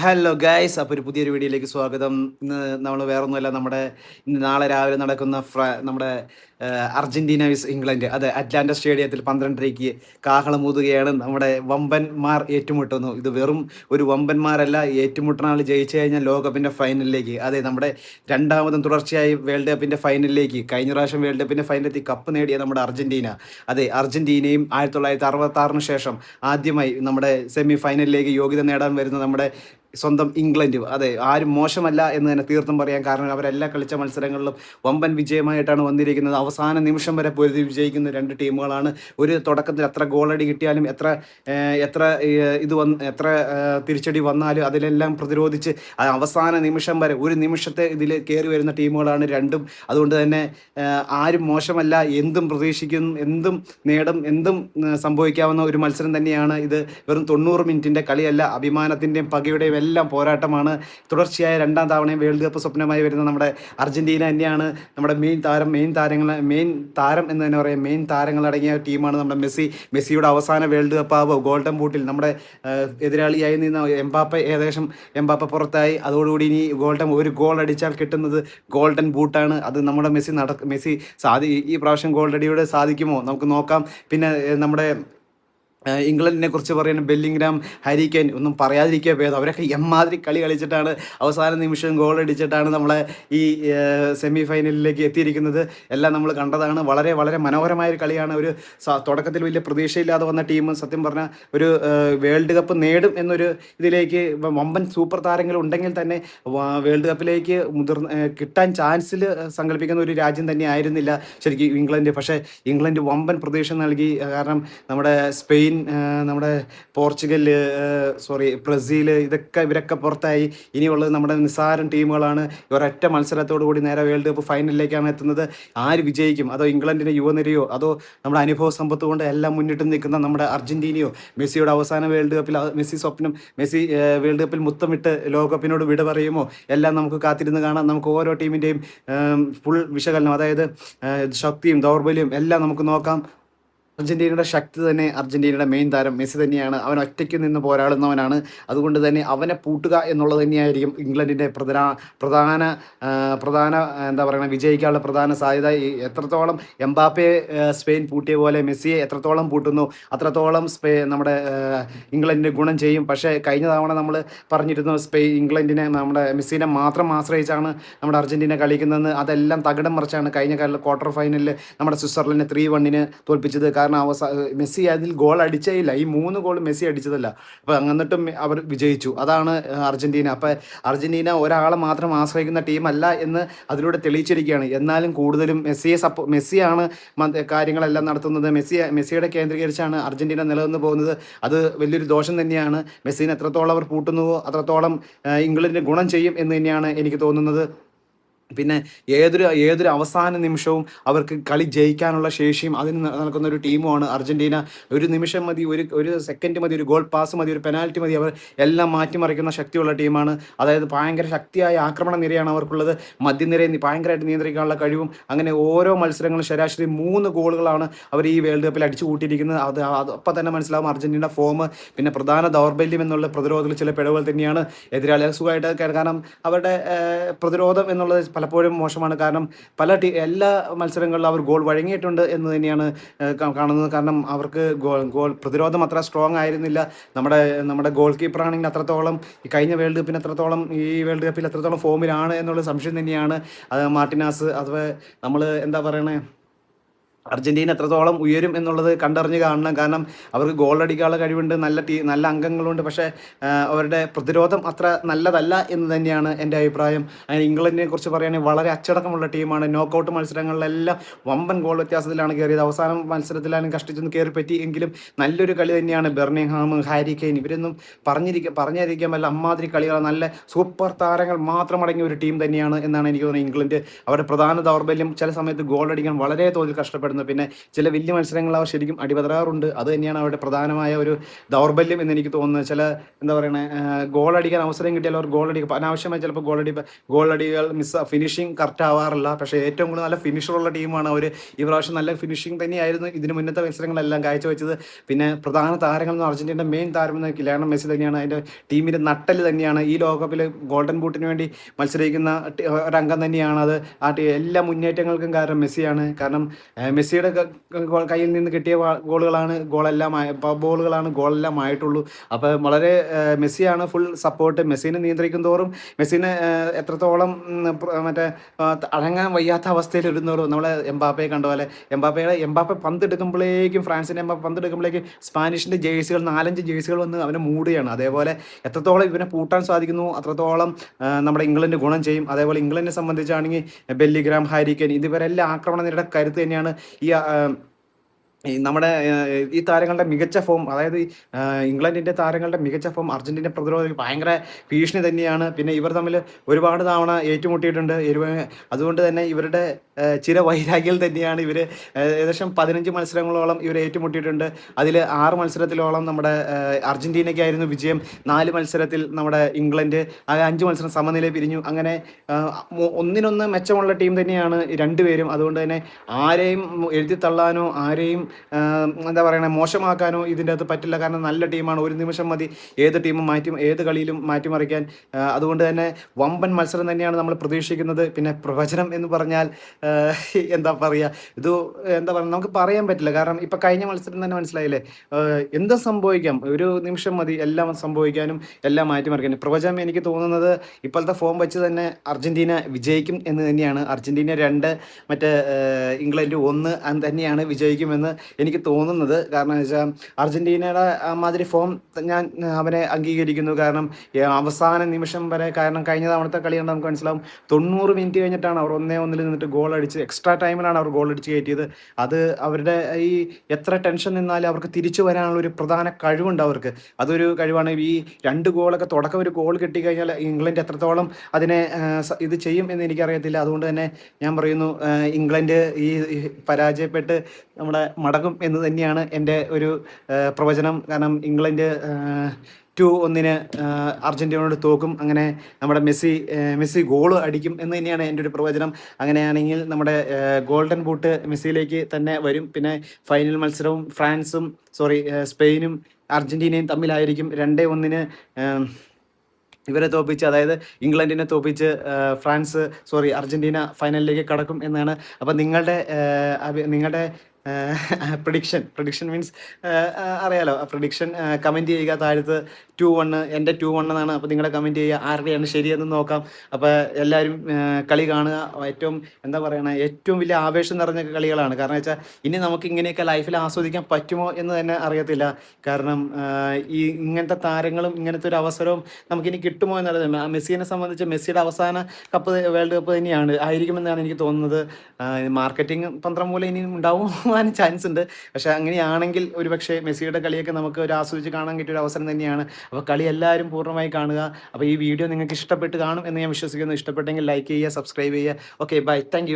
Hello guys, അപ്പോൾ ഒരു പുതിയൊരു വീഡിയോയിലേക്ക് സ്വാഗതം. ഇന്ന് നമ്മൾ വേറൊന്നുമല്ല, ഇന്ന് നാളെ രാവിലെ നടക്കുന്ന നമ്മുടെ അർജന്റീന വിസ് ഇംഗ്ലണ്ട്, അതെ, അറ്റ്ലാന്റ സ്റ്റേഡിയത്തിൽ 12:30 കാഹളമൂതുകയാണ്. നമ്മുടെ വമ്പന്മാർ ഏറ്റുമുട്ടുന്നു. ഇത് വെറും ഒരു വമ്പന്മാരല്ല, ഏറ്റുമുട്ടുന്ന ആൾ ജയിച്ചു കഴിഞ്ഞാൽ ലോകകപ്പിൻ്റെ ഫൈനലിലേക്ക്, അതെ, നമ്മുടെ രണ്ടാമതും തുടർച്ചയായി വേൾഡ് കപ്പിൻ്റെ ഫൈനലിലേക്ക്. കഴിഞ്ഞ പ്രാവശ്യം വേൾഡ് കപ്പിൻ്റെ ഫൈനലിൽ കപ്പ് നേടിയ നമ്മുടെ അർജന്റീന, അതെ, അർജന്റീനയും 1966 ശേഷം ആദ്യമായി നമ്മുടെ സെമി ഫൈനലിലേക്ക് യോഗ്യത നേടാൻ വരുന്ന നമ്മുടെ സ്വന്തം ഇംഗ്ലണ്ട്, അതെ, ആരും മോശമല്ല എന്ന് തന്നെ തീർത്തും പറയാം. കാരണം അവരെല്ലാം കളിച്ച മത്സരങ്ങളിലും വമ്പൻ വിജയമായിട്ടാണ് വന്നിരിക്കുന്നത്. അവസാന നിമിഷം വരെ പൊരുതി വിജയിക്കുന്ന രണ്ട് ടീമുകളാണ്. ഒരു തുടക്കത്തിൽ എത്ര ഗോളടി കിട്ടിയാലും എത്ര എത്ര എത്ര തിരിച്ചടി വന്നാലും അതിലെല്ലാം പ്രതിരോധിച്ച് അവസാന നിമിഷം വരെ ഒരു നിമിഷത്തെ ഇതിൽ കയറി വരുന്ന ടീമുകളാണ് രണ്ടും. അതുകൊണ്ട് തന്നെ ആരും മോശമല്ല, എന്തും പ്രതീക്ഷിക്കും, എന്തും നേടും, എന്തും സംഭവിക്കാവുന്ന ഒരു മത്സരം തന്നെയാണ് ഇത്. വെറും 90 മിനിറ്റിൻ്റെ കളിയല്ല, അഭിമാനത്തിൻ്റെയും പകയുടെയും എല്ലാം പോരാട്ടമാണ്. തുടർച്ചയായ രണ്ടാം തവണയും വേൾഡ് കപ്പ് സ്വപ്നമായി വരുന്ന നമ്മുടെ അർജന്റീന തന്നെയാണ് നമ്മുടെ മെയിൻ താരം എന്ന് തന്നെ പറയാം. മെയിൻ താരങ്ങളടങ്ങിയ ടീമാണ് നമ്മുടെ മെസ്സിയുടെ അവസാന വേൾഡ് കപ്പ് ആവുക. ഗോൾഡൻ ബൂട്ടിൽ നമ്മുടെ എതിരാളിയായി നിന്ന് എംബാപ്പ പുറത്തായി. അതോടുകൂടി ഇനി ഒരു ഗോൾ അടിച്ചാൽ കിട്ടുന്നത് ഗോൾഡൻ ബൂട്ടാണ്. അത് നമ്മുടെ മെസ്സി ഈ പ്രാവശ്യം ഗോൾ അടിയോടെ സാധിക്കുമോ നമുക്ക് നോക്കാം. പിന്നെ നമ്മുടെ ഇംഗ്ലണ്ടിനെ കുറിച്ച് പറയുന്ന ബെല്ലിംഗ്ഹാം, ഹാരി കെയ്ൻ ഒന്നും പറയാതിരിക്കുക ഭേദം. അവരൊക്കെ എമ്മാതിരി കളി കളിച്ചിട്ടാണ് അവസാന നിമിഷം ഗോൾ അടിച്ചിട്ടാണ് നമ്മളെ ഈ സെമി ഫൈനലിലേക്ക് എത്തിയിരിക്കുന്നത്. എല്ലാം നമ്മൾ കണ്ടതാണ്. വളരെ വളരെ മനോഹരമായൊരു കളിയാണ്. ഒരു തുടക്കത്തിൽ വലിയ പ്രതീക്ഷയില്ലാതെ വന്ന ടീം സത്യം പറഞ്ഞാൽ ഒരു വേൾഡ് കപ്പ് നേടും എന്നൊരു ഇതിലേക്ക് വമ്പൻ സൂപ്പർ താരങ്ങൾ ഉണ്ടെങ്കിൽ തന്നെ വേൾഡ് കപ്പിലേക്ക് കിട്ടാൻ ചാൻസിൽ സങ്കല്പിക്കുന്ന ഒരു രാജ്യം തന്നെ ആയിരുന്നില്ല ശരിക്കും ഇംഗ്ലണ്ട്. പക്ഷേ ഇംഗ്ലണ്ട് വമ്പൻ പ്രതീക്ഷ നൽകി. കാരണം നമ്മുടെ സ്പെയിൻ, നമ്മുടെ പോർച്ചുഗൽ, ബ്രസീൽ, ഇവരൊക്കെ പുറത്തായി. ഇനിയുള്ളത് നമ്മുടെ നിസ്സാരം ടീമുകളാണ്. ഒരൊറ്റ മത്സരത്തോടു കൂടി നേരെ വേൾഡ് കപ്പ് ഫൈനലിലേക്കാണ് എത്തുന്നത്. ആര് വിജയിക്കും? അതോ ഇംഗ്ലണ്ടിൻ്റെ യുവനിരയോ, അതോ നമ്മുടെ അനുഭവ സമ്പത്ത് കൊണ്ട് എല്ലാം മുന്നിട്ട് നിൽക്കുന്ന നമ്മുടെ അർജന്റീനയോ? മെസ്സിയുടെ അവസാന വേൾഡ് കപ്പിൽ മെസ്സി വേൾഡ് കപ്പിൽ മുത്തമിട്ട് ലോകകപ്പിനോട് വിട പറയുമോ? എല്ലാം നമുക്ക് കാത്തിരുന്ന് കാണാം. നമുക്ക് ഓരോ ടീമിൻ്റെയും ഫുൾ വിശകലനം, അതായത് ശക്തിയും ദൗർബല്യവും എല്ലാം നമുക്ക് നോക്കാം. അർജന്റീനയുടെ ശക്തി തന്നെ അർജന്റീനയുടെ മെയിൻ താരം മെസ്സി തന്നെയാണ്. അവൻ ഒറ്റയ്ക്ക് നിന്ന് പോരാടുന്നവനാണ്. അതുകൊണ്ട് തന്നെ അവനെ പൂട്ടുക എന്നുള്ളത് തന്നെയായിരിക്കും ഇംഗ്ലണ്ടിൻ്റെ പ്രധാന എന്താ പറയുക, വിജയിക്കാനുള്ള പ്രധാന സാധ്യത. എത്രത്തോളം എംബാപ്പയെ സ്പെയിൻ പൂട്ടിയ പോലെ മെസ്സിയെ എത്രത്തോളം പൂട്ടുന്നു അത്രത്തോളം നമ്മുടെ ഇംഗ്ലണ്ടിന് ഗുണം ചെയ്യും. പക്ഷേ കഴിഞ്ഞ തവണ നമ്മൾ പറഞ്ഞിരുന്നു ഇംഗ്ലണ്ടിനെ നമ്മുടെ മെസ്സിനെ മാത്രം ആശ്രയിച്ചാണ് നമ്മുടെ അർജന്റീന കളിക്കുന്നതെന്ന്. അതെല്ലാം തകിടം മറിച്ചാണ് കഴിഞ്ഞ ക്വാർട്ടർ ഫൈനലിൽ നമ്മുടെ സ്വിറ്റ്സർലൻഡിനെ 3-1 തോൽപ്പിച്ചത്. കാരണം മെസ്സി അതിൽ ഗോൾ അടിച്ചേയില്ല. ഈ 3 ഗോൾ മെസ്സി അടിച്ചതല്ല. അപ്പോൾ എന്നിട്ടും അവർ വിജയിച്ചു. അതാണ് അർജന്റീന. അപ്പോൾ അർജന്റീന ഒരാളെ മാത്രം ആശ്രയിക്കുന്ന ടീമല്ല എന്ന് അതിലൂടെ തെളിയിച്ചിരിക്കുകയാണ്. എന്നാലും കൂടുതലും മെസ്സിയാണ് കാര്യങ്ങളെല്ലാം നടത്തുന്നത്. മെസ്സിയുടെ കേന്ദ്രീകരിച്ചാണ് അർജന്റീന നിലനിന്ന് പോകുന്നത്. അത് വലിയൊരു ദോഷം തന്നെയാണ്. മെസ്സിനെ എത്രത്തോളം അവർ പൂട്ടുന്നുവോ അത്രത്തോളം ഇംഗ്ലണ്ടിന് ഗുണം ചെയ്യും എന്ന് തന്നെയാണ് എനിക്ക് തോന്നുന്നത്. പിന്നെ ഏതൊരു അവസാന നിമിഷവും അവർക്ക് കളി ജയിക്കാനുള്ള ശേഷിയും അതിന് നടക്കുന്ന ഒരു ടീമുമാണ് അർജന്റീന. ഒരു നിമിഷം മതി, ഒരു സെക്കൻഡ് മതി, ഒരു ഗോൾ പാസ് മതി, ഒരു പെനാൽറ്റി മതി, അവർ എല്ലാം മാറ്റിമറിക്കുന്ന ശക്തിയുള്ള ടീമാണ്. അതായത് ഭയങ്കര ശക്തിയായ ആക്രമണ നിരയാണ് അവർക്കുള്ളത്. മധ്യനിരയെ ഭയങ്കരമായിട്ട് നിയന്ത്രിക്കാനുള്ള കഴിവും. അങ്ങനെ ഓരോ മത്സരങ്ങളും ശരാശരി 3 ഗോളുകളാണ് അവർ ഈ വേൾഡ് കപ്പിൽ അടിച്ചു കൂട്ടിയിരിക്കുന്നത്. അപ്പം തന്നെ മനസ്സിലാവും അർജന്റീന ഫോം. പിന്നെ പ്രധാന ദൗർബല്യം എന്നുള്ള പ്രതിരോധത്തിൽ ചില പിഴവുകൾ തന്നെയാണ്. എതിരാളികൾ സുഖമായിട്ട്, കാരണം അവരുടെ പ്രതിരോധം എന്നുള്ളത് പലപ്പോഴും മോശമാണ്. കാരണം എല്ലാ മത്സരങ്ങളിലും അവർ ഗോൾ വഴങ്ങിയിട്ടുണ്ട് എന്ന് തന്നെയാണ് കാണുന്നത്. കാരണം അവർക്ക് ഗോൾ പ്രതിരോധം അത്ര സ്ട്രോങ് ആയിരുന്നില്ല. നമ്മുടെ ഗോൾ കീപ്പറാണെങ്കിൽ അത്രത്തോളം ഈ കഴിഞ്ഞ വേൾഡ് കപ്പിന് അത്രത്തോളം ഈ വേൾഡ് കപ്പിൽ അത്രത്തോളം ഫോമിലാണ് എന്നുള്ള സംശയം തന്നെയാണ്. അത് മാർട്ടിനാസ്, അഥവാ നമ്മൾ എന്താ പറയണേ, അർജന്റീന എത്രത്തോളം ഉയരും എന്നുള്ളത് കണ്ടറിഞ്ഞ് കാണണം. കാരണം അവർക്ക് ഗോൾ അടിക്കാനുള്ള കഴിവുണ്ട്, നല്ല അംഗങ്ങളുണ്ട്. പക്ഷേ അവരുടെ പ്രതിരോധം അത്ര നല്ലതല്ല എന്ന് തന്നെയാണ് എൻ്റെ അഭിപ്രായം. അങ്ങനെ ഇംഗ്ലണ്ടിനെ കുറിച്ച് പറയുകയാണെങ്കിൽ വളരെ അച്ചടക്കമുള്ള ടീമാണ്. നോക്കൗട്ട് മത്സരങ്ങളിലെല്ലാം വമ്പൻ ഗോൾ വ്യത്യാസത്തിലാണ് കയറിയത്. അവസാനം മത്സരത്തിലാണ് കഷ്ടിച്ചൊന്ന് കയറി പറ്റി. എങ്കിലും നല്ലൊരു കളി തന്നെയാണ്. ബെർണിംഗ്ഹാം, ഹാരി കെയ്ൻ, ഇവരൊന്നും പറഞ്ഞിരിക്കാൻ വല്ല അമ്മാതിരി കളികൾ, നല്ല സൂപ്പർ താരങ്ങൾ മാത്രം അടങ്ങിയ ഒരു ടീം തന്നെയാണ് എന്നാണ് എനിക്ക് തോന്നുന്നത് ഇംഗ്ലണ്ട്. അവരുടെ പ്രധാന ദൗർബല്യം ചില സമയത്ത് ഗോൾ അടിക്കാൻ വളരെ തോതിൽ കഷ്ടപ്പെടുന്നു. വരുന്നു. പിന്നെ ചില വലിയ മത്സരങ്ങൾ അവർ ശരിക്കും അടിപതറാറുണ്ട്. അത് തന്നെയാണ് അവരുടെ പ്രധാനമായ ഒരു ദൗർബല്യം എന്ന് എനിക്ക് തോന്നുന്നത്. ചില എന്താ പറയണേ ഗോളടിക്കാൻ അവസരം കിട്ടിയാൽ അവർ ഗോളടിക്കും, അനാവശ്യമായി ചിലപ്പോൾ ഗോളടികൾ ഫിനിഷിങ് കറക്റ്റ് ആവാറില്ല. പക്ഷേ ഏറ്റവും കൂടുതൽ നല്ല ഫിനിഷറുള്ള ടീമാണ് അവർ. ഈ പ്രാവശ്യം നല്ല ഫിനിഷിങ് തന്നെയായിരുന്നു ഇതിന് മുന്നത്തെ മത്സരങ്ങളെല്ലാം കാഴ്ചവെച്ചത്. പിന്നെ പ്രധാന താരങ്ങൾ എന്ന് അർജന്റീനയുടെ മെയിൻ താരം എന്ന് ലയണൽ മെസ്സി തന്നെയാണ്. അതിൻ്റെ ടീമിൻ്റെ നട്ടല് തന്നെയാണ്. ഈ ലോകകപ്പിൽ ഗോൾഡൻ ബൂട്ടിന് വേണ്ടി മത്സരിക്കുന്ന ഒരംഗം തന്നെയാണ് അത്. എല്ലാ മുന്നേറ്റങ്ങൾക്കും കാരണം മെസ്സിയാണ്. കാരണം മെസ്സിയുടെ കയ്യിൽ നിന്ന് കിട്ടിയ ബോളുകളാണ് ഗോളെല്ലാം ആയിട്ടുള്ളൂ. അപ്പോൾ വളരെ മെസ്സിയാണ് ഫുൾ സപ്പോർട്ട്. മെസ്സിനെ നിയന്ത്രിക്കും തോറും മെസ്സിനെ എത്രത്തോളം മറ്റേ അടങ്ങാൻ വയ്യാത്ത അവസ്ഥയിൽ ഇരുന്നോറും നമ്മളെ എംബാപ്പയെ കണ്ട പോലെ എംബാപ്പെ പന്തെടുക്കുമ്പോഴേക്കും ഫ്രാൻസിൻ്റെ എംബാപ്പെ പന്തെടുക്കുമ്പോഴേക്കും സ്പാനിഷിൻ്റെ ജേഴ്സികൾ 4-5 ജേഴ്സികൾ വന്ന് അവനെ മൂടുകയാണ്. അതേപോലെ എത്രത്തോളം ഇവനെ പൂട്ടാൻ സാധിക്കുന്നു അത്രത്തോളം നമ്മുടെ ഇംഗ്ലണ്ട് ഗുണം ചെയ്യും. അതേപോലെ ഇംഗ്ലണ്ടിനെ സംബന്ധിച്ചാണെങ്കിൽ ബെല്ലിഗ്രാം, ഹാരി കെയ്ൻ ഇതുവരെല്ലാം ആക്രമണ നിരയുടെ കരുത്ത് തന്നെയാണ്. നമ്മുടെ ഈ താരങ്ങളുടെ മികച്ച ഫോം, അതായത് ഇംഗ്ലണ്ടിൻ്റെ താരങ്ങളുടെ മികച്ച ഫോം അർജന്റീന പ്രതിരോധത്തിൽ ഭയങ്കര ഭീഷണി തന്നെയാണ്. പിന്നെ ഇവർ തമ്മിൽ ഒരുപാട് തവണ ഏറ്റുമുട്ടിയിട്ടുണ്ട്. അതുകൊണ്ട് തന്നെ ഇവരുടെ ചിരവൈരാഗ്യം തന്നെയാണ് ഇവർ. ഏകദേശം 15 മത്സരങ്ങളോളം ഇവർ ഏറ്റുമുട്ടിയിട്ടുണ്ട്. അതിൽ 6 മത്സരത്തിലോളം നമ്മുടെ അർജന്റീനയ്ക്കായിരുന്നു വിജയം. 4 മത്സരത്തിൽ നമ്മുടെ ഇംഗ്ലണ്ട്, 5 മത്സരം സമനില പിരിഞ്ഞു. അങ്ങനെ ഒന്നിനൊന്ന് മെച്ചമുള്ള ടീം തന്നെയാണ് രണ്ടുപേരും. അതുകൊണ്ട് തന്നെ ആരെയും എഴുതിത്തള്ളാനോ ആരെയും എന്താ പറയണേ മോശമാക്കാനോ ഇതിൻ്റെ അകത്ത് പറ്റില്ല. കാരണം നല്ല ടീമാണ്. ഒരു നിമിഷം മതി ഏത് ടീമും ഏത് കളിയിലും മാറ്റിമറിക്കാൻ. അതുകൊണ്ട് തന്നെ വമ്പൻ മത്സരം തന്നെയാണ് നമ്മൾ പ്രതീക്ഷിക്കുന്നത്. പിന്നെ പ്രവചനം എന്ന് പറഞ്ഞാൽ എന്താ പറയുക, ഇത് എന്താ പറയുക നമുക്ക് പറയാൻ പറ്റില്ല. കാരണം ഇപ്പം കഴിഞ്ഞ മത്സരം തന്നെ മനസ്സിലായില്ലേ, എന്തും സംഭവിക്കാം. ഒരു നിമിഷം മതി എല്ലാം സംഭവിക്കാനും എല്ലാം മാറ്റിമറിക്കാനും. പ്രവചനം എനിക്ക് തോന്നുന്നത് ഇപ്പോഴത്തെ ഫോം വെച്ച് തന്നെ അർജന്റീന വിജയിക്കും എന്ന് തന്നെയാണ്. അർജന്റീന 2 മറ്റേ ഇംഗ്ലണ്ട് 1 തന്നെയാണ് വിജയിക്കുമെന്ന് എനിക്ക് തോന്നുന്നത്. കാരണം എന്ന് വെച്ചാൽ അർജന്റീനയുടെ മാതിരി ഫോം ഞാൻ അവരെ അംഗീകരിക്കുന്നു. കാരണം അവസാന നിമിഷം വരെ, കാരണം കഴിഞ്ഞ തവണത്തെ കളി കണ്ടാൽ നമുക്ക് മനസ്സിലാവും 90 മിനിറ്റ് കഴിഞ്ഞിട്ടാണ് അവർ 1-1 നിന്നിട്ട് ഗോൾ അടിച്ച്, എക്സ്ട്രാ ടൈമിലാണ് അവർ ഗോൾ അടിച്ച് കയറ്റിയത്. അത് അവരുടെ ഈ എത്ര ടെൻഷൻ നിന്നാലും അവർക്ക് തിരിച്ചു വരാനുള്ള ഒരു പ്രധാന കഴിവുണ്ട് അവർക്ക്. അതൊരു കഴിവാണ്. ഈ 2 ഗോളൊക്കെ തുടക്കം ഒരു ഗോൾ കിട്ടിക്കഴിഞ്ഞാൽ ഇംഗ്ലണ്ട് എത്രത്തോളം അതിനെ ഇത് ചെയ്യും എന്ന് എനിക്കറിയത്തില്ല. അതുകൊണ്ട് തന്നെ ഞാൻ പറയുന്നു ഇംഗ്ലണ്ട് ഈ പരാജയപ്പെട്ട് നമ്മുടെ മടങ്ങും എന്ന് തന്നെയാണ് എൻ്റെ ഒരു പ്രവചനം. കാരണം ഇംഗ്ലണ്ട് 2-1 അർജന്റീനയോട് തോക്കും. അങ്ങനെ നമ്മുടെ മെസ്സി ഗോള് അടിക്കും എന്ന് തന്നെയാണ് എൻ്റെ ഒരു പ്രവചനം. അങ്ങനെയാണെങ്കിൽ നമ്മുടെ ഗോൾഡൻ ബൂട്ട് മെസ്സിയിലേക്ക് തന്നെ വരും. പിന്നെ ഫൈനൽ മത്സരവും സ്പെയിനും അർജന്റീനയും തമ്മിലായിരിക്കും. 2-1 ഇവരെ തോപ്പിച്ച്, അതായത് ഇംഗ്ലണ്ടിനെ തോപ്പിച്ച് അർജന്റീന ഫൈനലിലേക്ക് കടക്കും എന്നാണ്. അപ്പം നിങ്ങളുടെ പ്രഡിക്ഷൻ മീൻസ് അറിയാലോ, പ്രഡിക്ഷൻ കമൻറ്റ് ചെയ്യുക താഴത്ത്. 2-1 എൻ്റെ 2-1 എന്നാണ്. അപ്പോൾ നിങ്ങളെ കമൻറ്റ് ചെയ്യുക ആരുടെയാണ് ശരിയെന്ന് നോക്കാം. അപ്പോൾ എല്ലാവരും കളി കാണുക. എന്താ പറയണ ഏറ്റവും വലിയ ആവേശം നിറഞ്ഞ കളികളാണ്. കാരണം വെച്ചാൽ ഇനി നമുക്ക് ഇങ്ങനെയൊക്കെ ലൈഫിൽ ആസ്വദിക്കാൻ പറ്റുമോ എന്ന് തന്നെ അറിയത്തില്ല. കാരണം ഇങ്ങനത്തെ താരങ്ങളും ഇങ്ങനത്തെ ഒരു അവസരവും നമുക്കിനി കിട്ടുമോ എന്നറിയാം. മെസ്സിനെ സംബന്ധിച്ച് മെസ്സിയുടെ അവസാന വേൾഡ് കപ്പ് തന്നെയാണ് ആയിരിക്കുമെന്നാണ് എനിക്ക് തോന്നുന്നത്. മാർക്കറ്റിംഗ് തന്ത്രം മൂലം ഇനി ഉണ്ടാവും ചാൻസ് ഉണ്ട്. പക്ഷെ അങ്ങനെയാണെങ്കിൽ ഒരുപക്ഷെ മെസ്സിയുടെ കളിയൊക്കെ നമുക്ക് ഒരു ആസ്വദിച്ച് കാണാൻ കിട്ടിയ ഒരു അവസരം തന്നെയാണ്. അപ്പോൾ കളി എല്ലാവരും പൂർണ്ണമായി കാണുക. അപ്പോൾ ഈ വീഡിയോ നിങ്ങൾക്ക് ഇഷ്ടപ്പെട്ട് കാണും എന്ന് ഞാൻ വിശ്വസിക്കുന്നു. ഇഷ്ടപ്പെട്ടെങ്കിൽ ലൈക്ക് ചെയ്യുക, സബ്സ്ക്രൈബ് ചെയ്യുക. Okay, by, thank